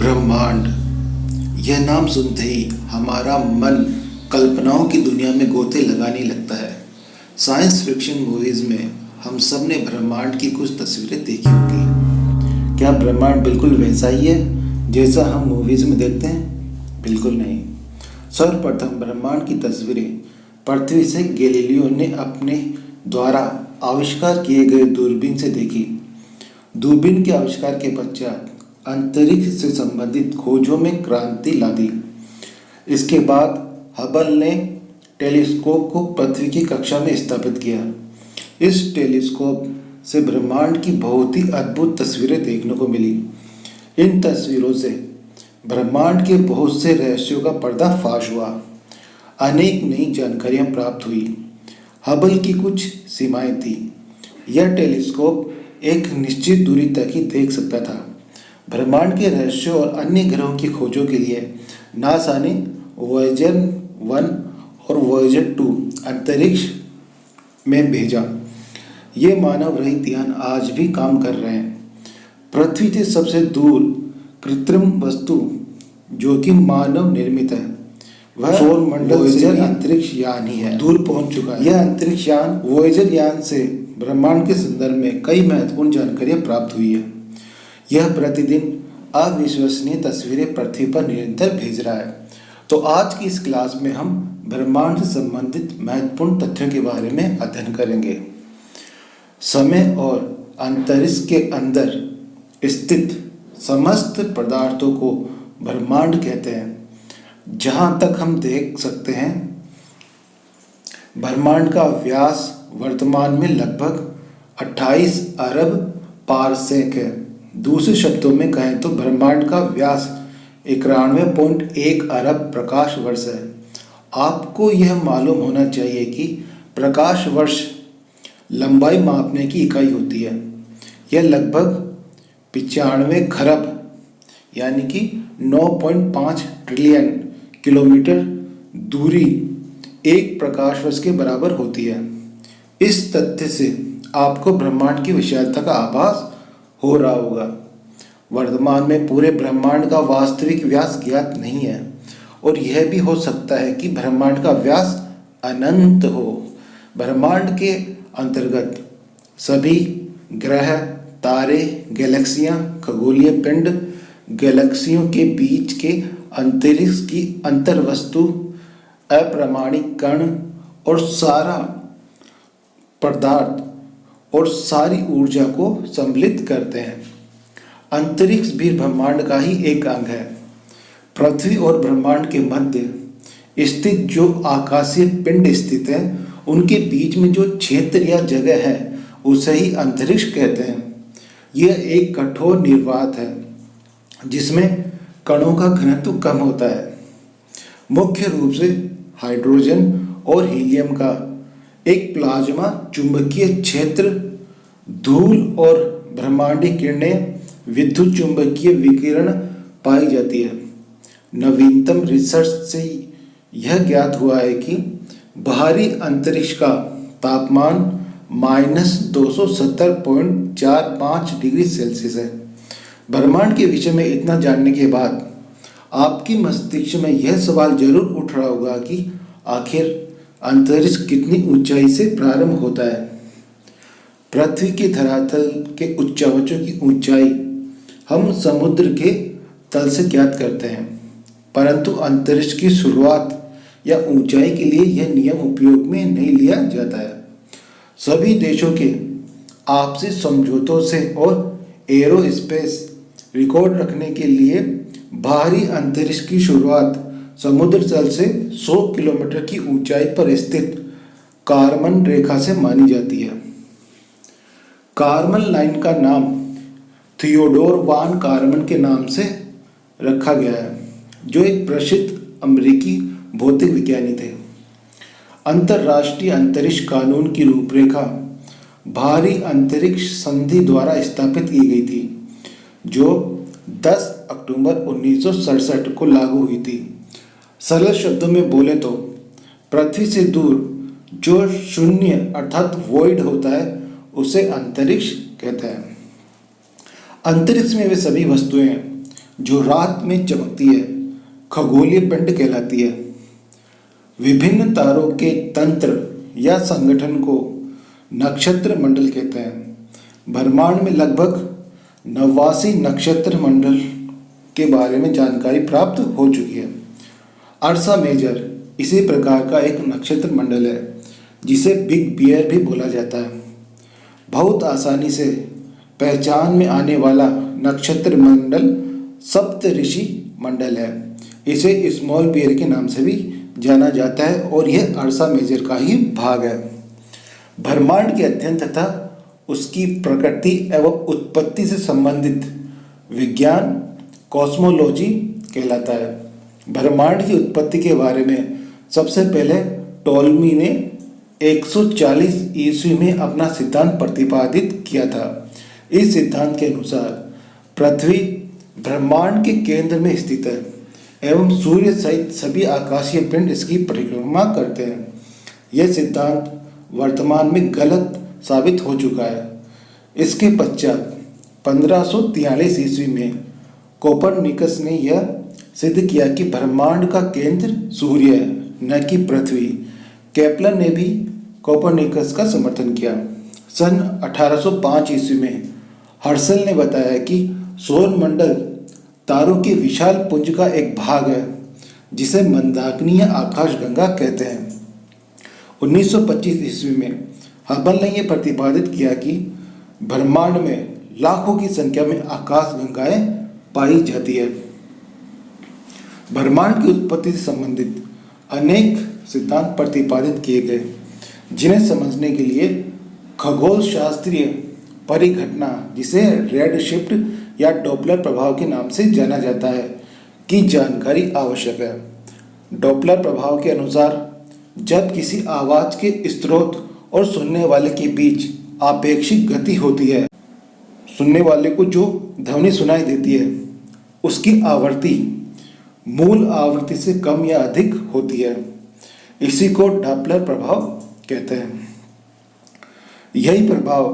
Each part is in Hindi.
ब्रह्मांड, यह नाम सुनते ही हमारा मन कल्पनाओं की दुनिया में गोते लगाने लगता है। साइंस फिक्शन मूवीज में हम सब ने ब्रह्मांड की कुछ तस्वीरें देखी होंगी। क्या ब्रह्मांड बिल्कुल वैसा ही है जैसा हम मूवीज में देखते हैं? बिल्कुल नहीं। सर्वप्रथम ब्रह्मांड की तस्वीरें पृथ्वी से गैलीलियो ने अपने द्वारा आविष्कार किए गए दूरबीन से देखी। दूरबीन के आविष्कार के पश्चात अंतरिक्ष से संबंधित खोजों में क्रांति ला दी। इसके बाद हबल ने टेलीस्कोप को पृथ्वी की कक्षा में स्थापित किया। इस टेलीस्कोप से ब्रह्मांड की बहुत ही अद्भुत तस्वीरें देखने को मिली। इन तस्वीरों से ब्रह्मांड के बहुत से रहस्यों का पर्दाफाश हुआ। अनेक नई जानकारियां प्राप्त हुई। हबल की कुछ सीमाएं थी। यह टेलीस्कोप एक निश्चित दूरी तक ही देख सकता था। ब्रह्मांड के रहस्यों और अन्य ग्रहों की खोजों के लिए नासा ने वॉयेजर 1 और वॉयेजर 2 अंतरिक्ष में भेजा। ये मानव रहित यान आज भी काम कर रहे हैं। पृथ्वी से सबसे दूर कृत्रिम वस्तु जो कि मानव निर्मित है वह सौरमंडल से अंतरिक्ष यान ही है, दूर पहुंच चुका है। यह अंतरिक्ष यान वॉयेजर यान से ब्रह्मांड के संदर्भ में कई महत्वपूर्ण जानकारियां प्राप्त हुई है। यह प्रतिदिन अविश्वसनीय तस्वीरें पृथ्वी पर निरंतर भेज रहा है। तो आज की इस क्लास में हम ब्रह्मांड से संबंधित महत्वपूर्ण तथ्यों के बारे में अध्ययन करेंगे। समय और अंतरिक्ष के अंदर स्थित समस्त पदार्थों को ब्रह्मांड कहते हैं। जहां तक हम देख सकते हैं, ब्रह्मांड का व्यास वर्तमान में लगभग 28 अरब पारसेक है। दूसरे शब्दों में कहें तो ब्रह्मांड का व्यास 91.1 अरब प्रकाश वर्ष है। आपको यह मालूम होना चाहिए कि प्रकाश वर्ष लंबाई मापने की इकाई होती है। यह लगभग 95 खरब यानी कि 9.5 ट्रिलियन किलोमीटर दूरी एक प्रकाश वर्ष के बराबर होती है। इस तथ्य से आपको ब्रह्मांड की विशालता का आभास हो रहा होगा। वर्तमान में पूरे ब्रह्मांड का वास्तविक व्यास ज्ञात नहीं है और यह भी हो सकता है कि ब्रह्मांड का व्यास अनंत हो। ब्रह्मांड के अंतर्गत सभी ग्रह, तारे, गैलेक्सियां, खगोलीय पिंड, गैलेक्सियों के बीच के अंतरिक्ष की अंतर्वस्तु, अप्रामाणिक कण और सारा पदार्थ और सारी ऊर्जा को सम्मिलित करते हैं। अंतरिक्ष भी ब्रह्मांड का ही एक अंग है। पृथ्वी और ब्रह्मांड के मध्य स्थित जो आकाशीय पिंड स्थित है, उनके बीच में जो क्षेत्र या जगह है उसे ही अंतरिक्ष कहते हैं। यह एक कठोर निर्वात है जिसमें कणों का घनत्व कम होता है। मुख्य रूप से हाइड्रोजन और हीलियम का एक प्लाज्मा चुंबकीय क्षेत्र, धूल और ब्रह्मांडीय किरणें, विद्युत चुंबकीय विकिरण पाई जाती है। नवीनतम रिसर्च से यह ज्ञात हुआ है कि बाहरी अंतरिक्ष का तापमान -270.45 डिग्री सेल्सियस है। ब्रह्मांड के विषय में इतना जानने के बाद आपकी मस्तिष्क में यह सवाल जरूर उठ रहा होगा कि आखिर अंतरिक्ष कितनी ऊंचाई से प्रारंभ होता है। पृथ्वी के धरातल के उच्चावचों की ऊंचाई हम समुद्र के तल से ज्ञात करते हैं, परंतु अंतरिक्ष की शुरुआत या ऊंचाई के लिए यह नियम उपयोग में नहीं लिया जाता है। सभी देशों के आपसी समझौतों से और एरोस्पेस रिकॉर्ड रखने के लिए बाहरी अंतरिक्ष की शुरुआत समुद्र तल से 100 किलोमीटर की ऊंचाई पर स्थित कारमन रेखा से मानी जाती है। कारमन लाइन का नाम थियोडोर वान कारमन के नाम से रखा गया है, जो एक प्रसिद्ध अमेरिकी भौतिक विज्ञानी थे। अंतरराष्ट्रीय अंतरिक्ष कानून की रूपरेखा बाहरी अंतरिक्ष संधि द्वारा स्थापित की गई थी, जो 10 अक्टूबर 1967 को लागू हुई थी। सरल शब्दों में बोले तो पृथ्वी से दूर जो शून्य अर्थात वॉइड होता है उसे अंतरिक्ष कहते हैं। अंतरिक्ष में वे सभी वस्तुएं जो रात में चमकती है खगोलीय पिंड कहलाती है। विभिन्न तारों के तंत्र या संगठन को नक्षत्र मंडल कहते हैं। ब्रह्मांड में लगभग 89 नक्षत्र मंडल के बारे में जानकारी प्राप्त हो चुकी है। अर्सा मेजर इसी प्रकार का एक नक्षत्र मंडल है जिसे बिग बियर भी बोला जाता है। बहुत आसानी से पहचान में आने वाला नक्षत्र मंडल सप्तऋषि मंडल है। इसे स्मॉल बियर के नाम से भी जाना जाता है और यह अर्सा मेजर का ही भाग है। ब्रह्मांड के अध्ययन तथा उसकी प्रकृति एवं उत्पत्ति से संबंधित विज्ञान कॉस्मोलॉजी कहलाता है। ब्रह्मांड की उत्पत्ति के बारे में सबसे पहले टॉलमी ने 140 ईस्वी में अपना सिद्धांत प्रतिपादित किया था। इस सिद्धांत के अनुसार पृथ्वी ब्रह्मांड के केंद्र में स्थित है एवं सूर्य सहित सभी आकाशीय पिंड इसकी परिक्रमा करते हैं। यह सिद्धांत वर्तमान में गलत साबित हो चुका है। इसके पश्चात 1543 ईस्वी में कोपरनिकस ने यह सिद्ध किया कि ब्रह्मांड का केंद्र सूर्य है, न कि पृथ्वी। केपलर ने भी कोपरनिकस का समर्थन किया। सन 1805 ईस्वी में हर्शल ने बताया कि सौर मंडल तारों के विशाल पुंज का एक भाग है जिसे मंदाकिनी या आकाशगंगा कहते हैं। 1925 ईस्वी में हबल ने यह प्रतिपादित किया कि ब्रह्मांड में लाखों की संख्या में आकाशगंगाएं पाई जाती है। ब्रह्मांड की उत्पत्ति से संबंधित अनेक सिद्धांत प्रतिपादित किए गए जिन्हें समझने के लिए खगोल शास्त्रीय परिघटना, जिसे रेड शिफ्ट या डॉपलर प्रभाव के नाम से जाना जाता है, की जानकारी आवश्यक है। डॉपलर प्रभाव के अनुसार जब किसी आवाज के स्रोत और सुनने वाले के बीच आपेक्षिक गति होती है, सुनने वाले को जो ध्वनि सुनाई देती है उसकी आवृत्ति मूल आवृत्ति से कम या अधिक होती है। इसी को डॉपलर प्रभाव कहते हैं। यही प्रभाव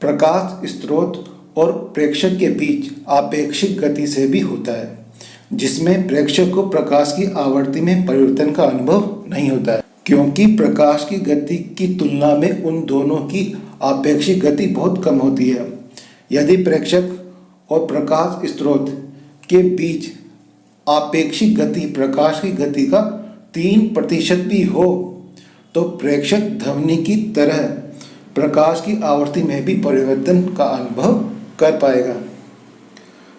प्रकाश स्रोत और प्रेक्षक के बीच आपेक्षिक गति से भी होता है, जिसमें प्रेक्षक को प्रकाश की आवृत्ति में परिवर्तन का अनुभव नहीं होता है, क्योंकि प्रकाश की गति की तुलना में उन दोनों की आपेक्षिक गति बहुत कम होती है। यदि प्रेक्षक और प्रकाश स्रोत के बीच आपेक्षिक गति प्रकाश की गति का 3% भी हो तो प्रेक्षक ध्वनि की तरह प्रकाश की आवृत्ति में भी परिवर्तन का अनुभव कर पाएगा।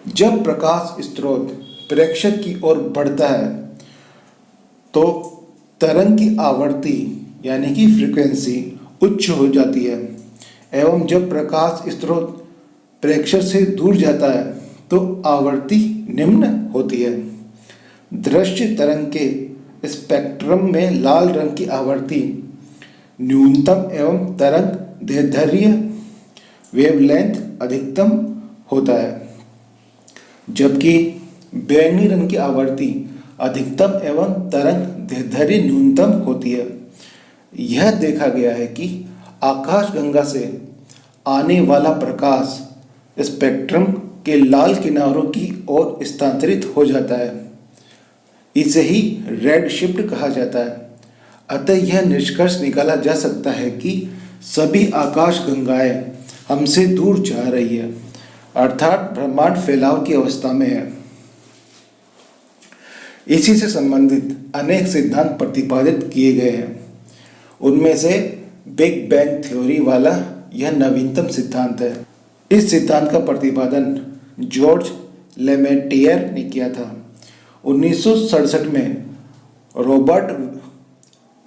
जब प्रकाश स्रोत प्रेक्षक की ओर बढ़ता है तो तरंग की आवृत्ति यानी कि फ्रीक्वेंसी उच्च हो जाती है, एवं जब प्रकाश स्रोत प्रेक्षक से दूर जाता है तो आवृत्ति निम्न होती है। दृश्य तरंग के स्पेक्ट्रम में लाल रंग की आवृत्ति न्यूनतम एवं तरंग दैर्ध्य वेवलेंथ अधिकतम होता है, जबकि बैंगनी रंग की आवृत्ति अधिकतम एवं तरंग दैर्ध्य न्यूनतम होती है। यह देखा गया है कि आकाशगंगा से आने वाला प्रकाश स्पेक्ट्रम के लाल किनारों की ओर स्थानांतरित हो जाता है। इसे ही रेड शिफ्ट कहा जाता है। अतः यह निष्कर्ष निकाला जा सकता है कि सभी आकाशगंगाएं हमसे दूर जा रही है, अर्थात ब्रह्मांड फैलाव की अवस्था में है। इसी से संबंधित अनेक सिद्धांत प्रतिपादित किए गए हैं। उनमें से बिग बैंग थ्योरी वाला यह नवीनतम सिद्धांत है। इस सिद्धांत का प्रतिपादन जॉर्ज लेमेटियर ने किया था। 1967 में रॉबर्ट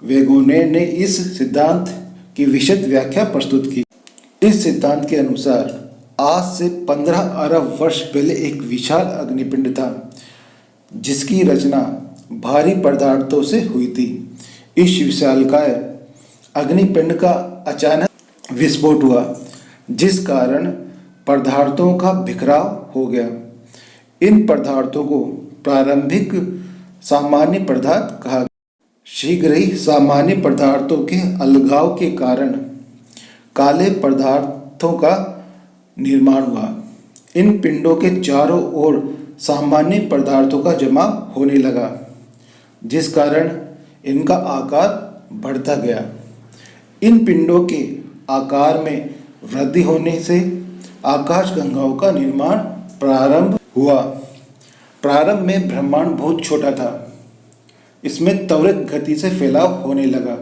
वेगोने ने इस सिद्धांत की विशद व्याख्या प्रस्तुत की। इस सिद्धांत के अनुसार आज से 15 अरब वर्ष पहले एक विशाल अग्निपिंड था जिसकी रचना भारी पदार्थों से हुई थी। इस विशालकाय अग्निपिंड का अचानक विस्फोट हुआ, जिस कारण पदार्थों का बिखराव हो गया। इन पदार्थों को प्रारंभिक सामान्य पदार्थ कहा गया। शीघ्र ही सामान्य पदार्थों के अलगाव के कारण काले पदार्थों का निर्माण हुआ। इन पिंडों के चारों ओर सामान्य पदार्थों का जमा होने लगा, जिस कारण इनका आकार बढ़ता गया। इन पिंडों के आकार में वृद्धि होने से आकाशगंगाओं का निर्माण प्रारंभ हुआ। प्रारंभ में ब्रह्मांड बहुत छोटा था। इसमें त्वरित गति से फैलाव होने लगा।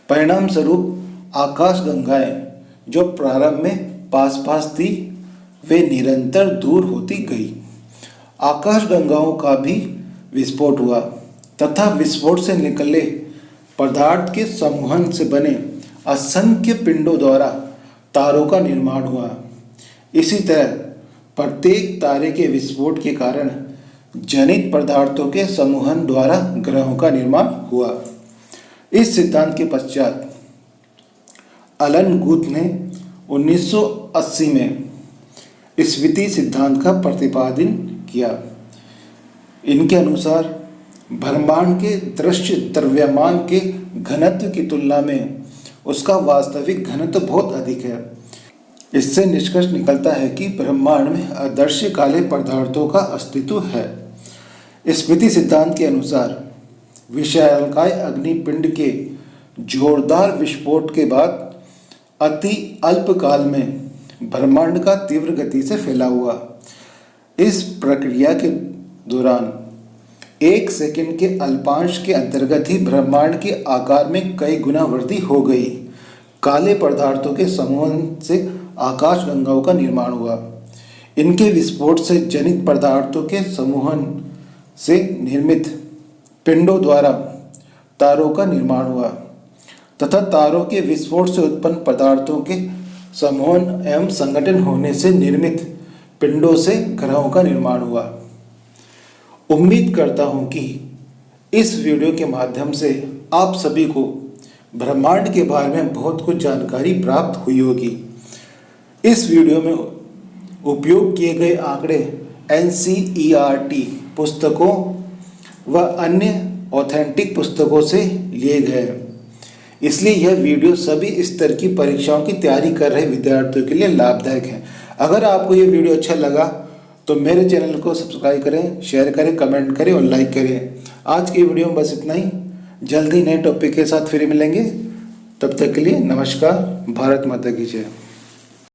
परिणाम स्वरूप आकाशगंगाएं जो प्रारंभ में पास पास थी, वे निरंतर दूर होती गई। आकाशगंगाओं का भी विस्फोट हुआ तथा विस्फोट से निकले पदार्थ के समूहन से बने असंख्य पिंडों द्वारा तारों का निर्माण हुआ। इसी तरह प्रत्येक तारे के विस्फोट के कारण जनित पदार्थों के समूहन द्वारा ग्रहों का निर्माण हुआ। इस सिद्धांत के पश्चात अलन गुथ ने 1980 में स्फीति सिद्धांत का प्रतिपादन किया। इनके अनुसार ब्रह्मांड के दृश्य द्रव्यमान के घनत्व की तुलना में उसका वास्तविक घनत्व बहुत अधिक है। इससे निष्कर्ष निकलता है कि ब्रह्मांड में अदृश्य काले पदार्थों का अस्तित्व है। स्फीति सिद्धांत के अनुसार विशालकाय अग्निपिंड के जोरदार विस्फोट के बाद अति अल्प काल में ब्रह्मांड का तीव्र गति से फैला हुआ। इस प्रक्रिया के दौरान 1 सेकंड के अल्पांश के अंतर्गत ही ब्रह्मांड के आकार में कई गुना वृद्धि हो गई। काले पदार्थों के समूह से आकाशगंगाओं का निर्माण हुआ। इनके विस्फोट से जनित पदार्थों के समूहन से निर्मित पिंडों द्वारा तारों का निर्माण हुआ तथा तारों के विस्फोट से उत्पन्न पदार्थों के समूहन एवं संगठन होने से निर्मित पिंडों से ग्रहों का निर्माण हुआ। उम्मीद करता हूं कि इस वीडियो के माध्यम से आप सभी को ब्रह्मांड के बारे में बहुत कुछ जानकारी प्राप्त हुई होगी। इस वीडियो में उपयोग किए गए आंकड़े NCERT पुस्तकों व अन्य ऑथेंटिक पुस्तकों से लिए गए हैं। इसलिए यह वीडियो सभी स्तर की परीक्षाओं की तैयारी कर रहे विद्यार्थियों के लिए लाभदायक है। अगर आपको ये वीडियो अच्छा लगा तो मेरे चैनल को सब्सक्राइब करें, शेयर करें, कमेंट करें और लाइक करें। आज की वीडियो में बस इतना ही। जल्दी नए टॉपिक के साथ फिर मिलेंगे। तब तक के लिए नमस्कार। भारत माता की जय।